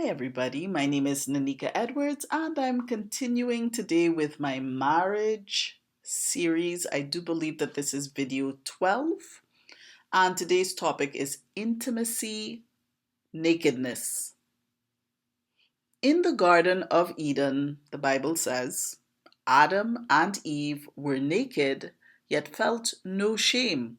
Hi, everybody. My name is Nanika Edwards, and I'm continuing today with my marriage series. I do believe that this is video 12, and today's topic is intimacy, nakedness. In the Garden of Eden, the Bible says, Adam and Eve were naked, yet felt no shame.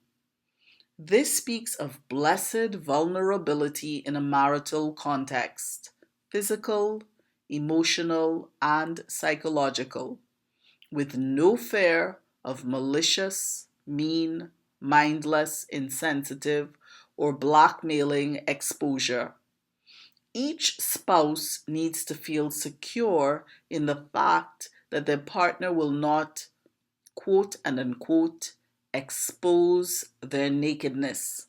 This speaks of blessed vulnerability in a marital context, physical, emotional, and psychological, with no fear of malicious, mean, mindless, insensitive, or blackmailing exposure. Each spouse needs to feel secure in the fact that their partner will not, quote and unquote, expose their nakedness.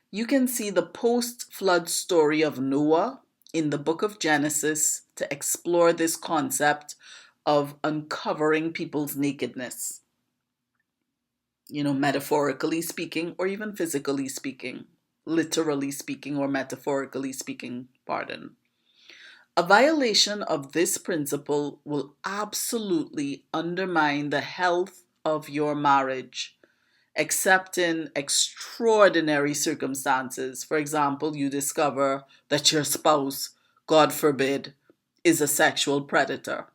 You can see the post flood story of Noah in the book of Genesis to explore this concept of uncovering people's nakedness, metaphorically speaking, or even physically speaking, literally speaking, or metaphorically speaking, pardon. A violation of this principle will absolutely undermine the health of your marriage, except in extraordinary circumstances. For example, you discover that your spouse, God forbid, is a sexual predator.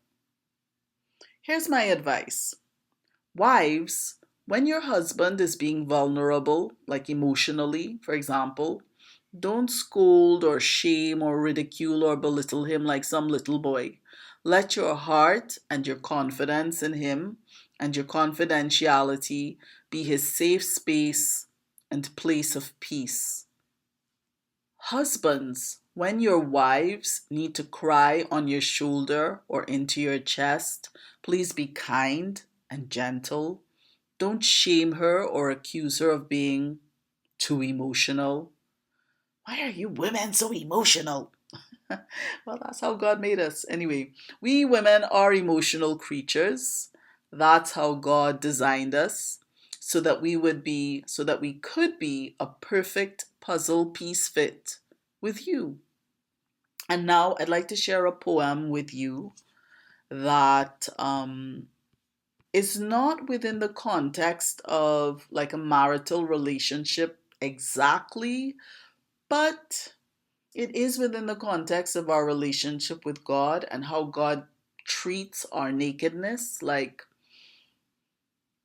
Here's my advice. Wives, when your husband is being vulnerable, like emotionally, for example, don't scold or shame or ridicule or belittle him like some little boy. Let your heart and your confidence in him and your confidentiality be his safe space and place of peace. Husbands, when your wives need to cry on your shoulder or into your chest, please be kind and gentle. Don't shame her or accuse her of being too emotional. Why are you women so emotional? Well, that's how God made us. Anyway, we women are emotional creatures. That's how God designed us so that we could be a perfect puzzle piece fit with you. And now I'd like to share a poem with you that is not within the context of like a marital relationship exactly, but it is within the context of our relationship with God and how God treats our nakedness. Like,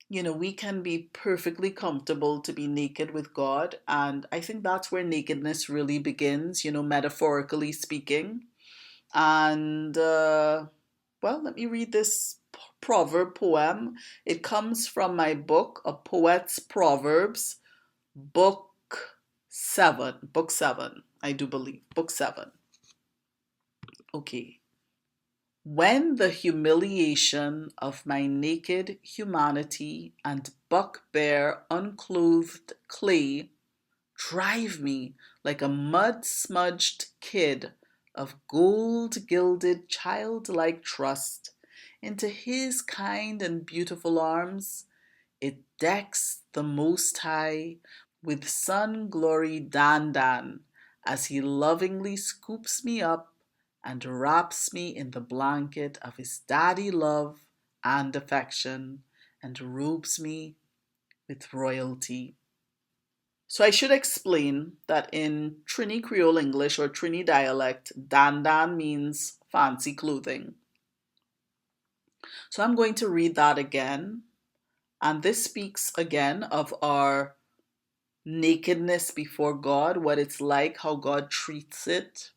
we can be perfectly comfortable to be naked with God. And I think that's where nakedness really begins, metaphorically speaking. And, let me read this proverb poem. It comes from my book, A Poet's Proverbs, book 7, I do believe, book 7. Okay. When the humiliation of my naked humanity and buck-bare unclothed clay drive me like a mud-smudged kid of gold-gilded childlike trust into his kind and beautiful arms, it decks the Most High with sun-glory dandan as he lovingly scoops me up and wraps me in the blanket of his daddy love and affection and robes me with royalty. So I should explain that in Trini Creole English or Trini dialect, dandan means fancy clothing. So I'm going to read that again. And this speaks again of our nakedness before God, what it's like, how God treats it,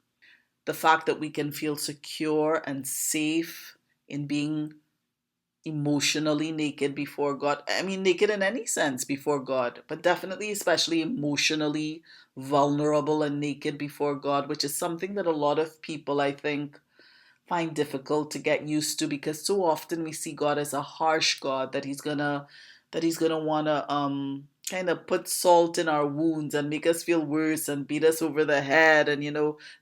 the fact that we can feel secure and safe in being emotionally naked before God. I mean, naked in any sense before God, but definitely, especially emotionally vulnerable and naked before God, which is something that a lot of people, I think, find difficult to get used to because so often we see God as a harsh God that he's gonna wanna kind of put salt in our wounds and make us feel worse and beat us over the head, and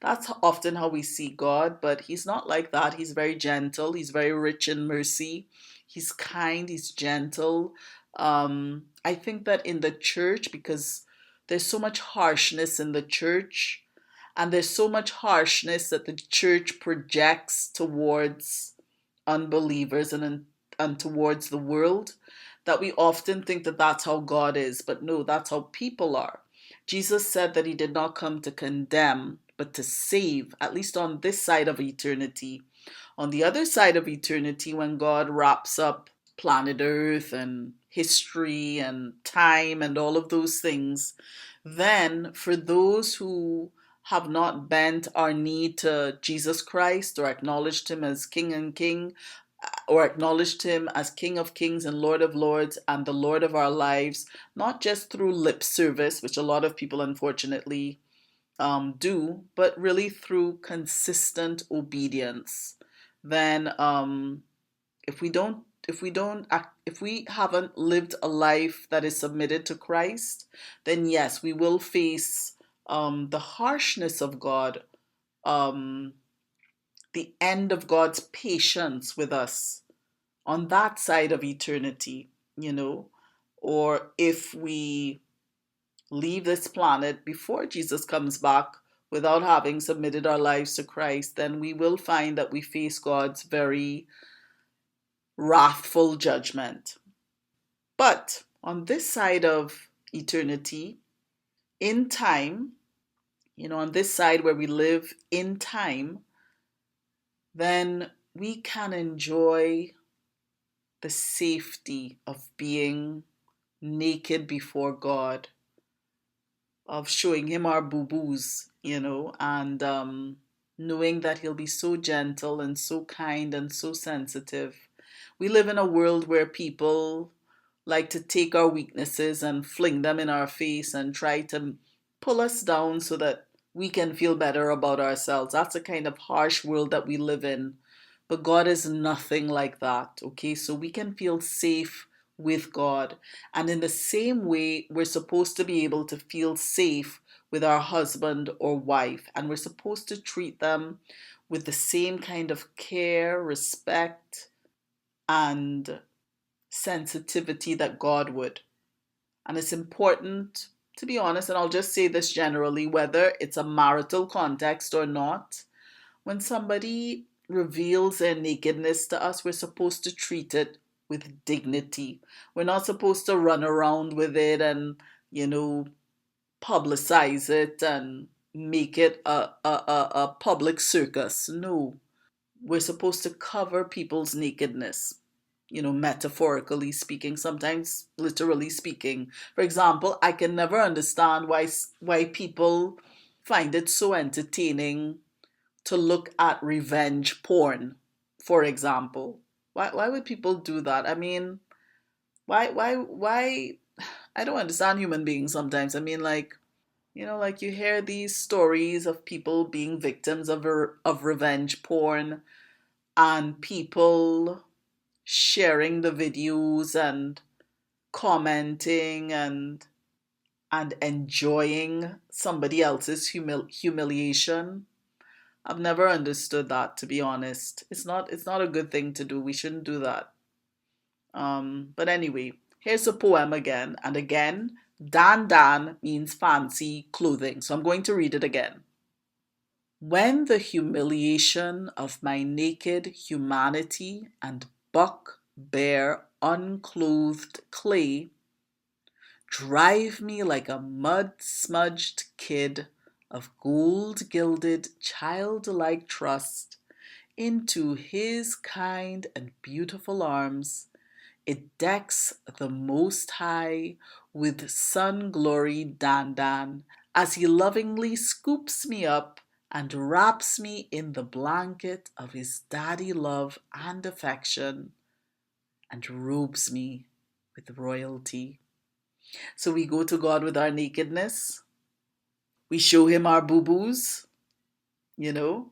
that's often how we see God, but he's not like that. He's very gentle, he's very rich in mercy, he's kind, he's gentle. I think that in the church, because there's so much harshness in the church, And there's so much harshness that the church projects towards unbelievers and towards the world, that we often think that that's how God is. But no, that's how people are. Jesus said that he did not come to condemn, but to save, at least on this side of eternity. On the other side of eternity, when God wraps up planet Earth and history and time and all of those things, then for those who have not bent our knee to Jesus Christ or acknowledged him as King and King, or acknowledged him as King of Kings and Lord of Lords and the Lord of our lives, not just through lip service, which a lot of people unfortunately do, but really through consistent obedience, then if we haven't lived a life that is submitted to Christ, then yes, we will face the harshness of God, um, the end of God's patience with us on that side of eternity, you know, or if we leave this planet before Jesus comes back without having submitted our lives to Christ, then we will find that we face God's very wrathful judgment. But on this side of eternity, in time, on this side where we live in time, then we can enjoy the safety of being naked before God, of showing him our boo-boos, and knowing that he'll be so gentle and so kind and so sensitive. We live in a world where people like to take our weaknesses and fling them in our face and try to pull us down so that we can feel better about ourselves. That's the kind of harsh world that we live in. But God is nothing like that, okay? So we can feel safe with God. And in the same way, we're supposed to be able to feel safe with our husband or wife. And we're supposed to treat them with the same kind of care, respect, and sensitivity that God would. And it's important, to be honest, and I'll just say this generally, whether it's a marital context or not, when somebody reveals their nakedness to us, we're supposed to treat it with dignity. We're not supposed to run around with it and, publicize it and make it a public circus. No, we're supposed to cover people's nakedness, metaphorically speaking, sometimes literally speaking. For example, I can never understand why people find it so entertaining to look at revenge porn, for example. Why would people do that? I mean, why I don't understand human beings sometimes. I mean, like you hear these stories of people being victims of revenge porn, and people sharing the videos and commenting and enjoying somebody else's humiliation. I've never understood that, to be honest. It's not a good thing to do. We shouldn't do that. But anyway, here's the poem again. And again, Dan Dan means fancy clothing. So I'm going to read it again. When the humiliation of my naked humanity and buck bare unclothed clay drive me like a mud-smudged kid of gold-gilded childlike trust into his kind and beautiful arms, it decks the Most High with sun-glory dandan as he lovingly scoops me up and wraps me in the blanket of his daddy love and affection and robes me with royalty. So we go to God with our nakedness. We show him our boo-boos, you know.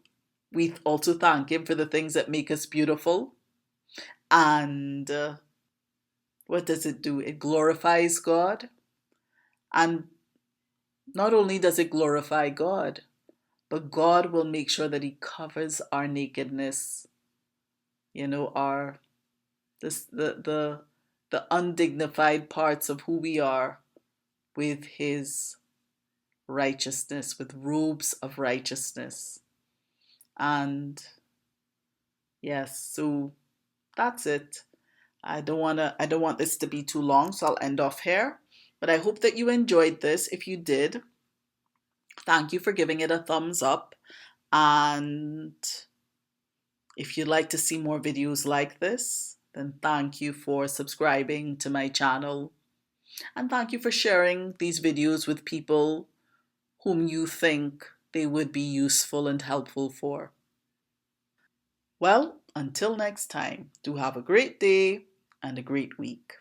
We also thank him for the things that make us beautiful. And what does it do? It glorifies God. And not only does it glorify God, but God will make sure that he covers our nakedness, our the undignified parts of who we are with his righteousness, with robes of righteousness. And yes, so that's it. I don't want this to be too long, so I'll end off here. But I hope that you enjoyed this. If you did, thank you for giving it a thumbs up. And if you'd like to see more videos like this, then thank you for subscribing to my channel. And thank you for sharing these videos with people whom you think they would be useful and helpful for. Well, until next time, do have a great day and a great week.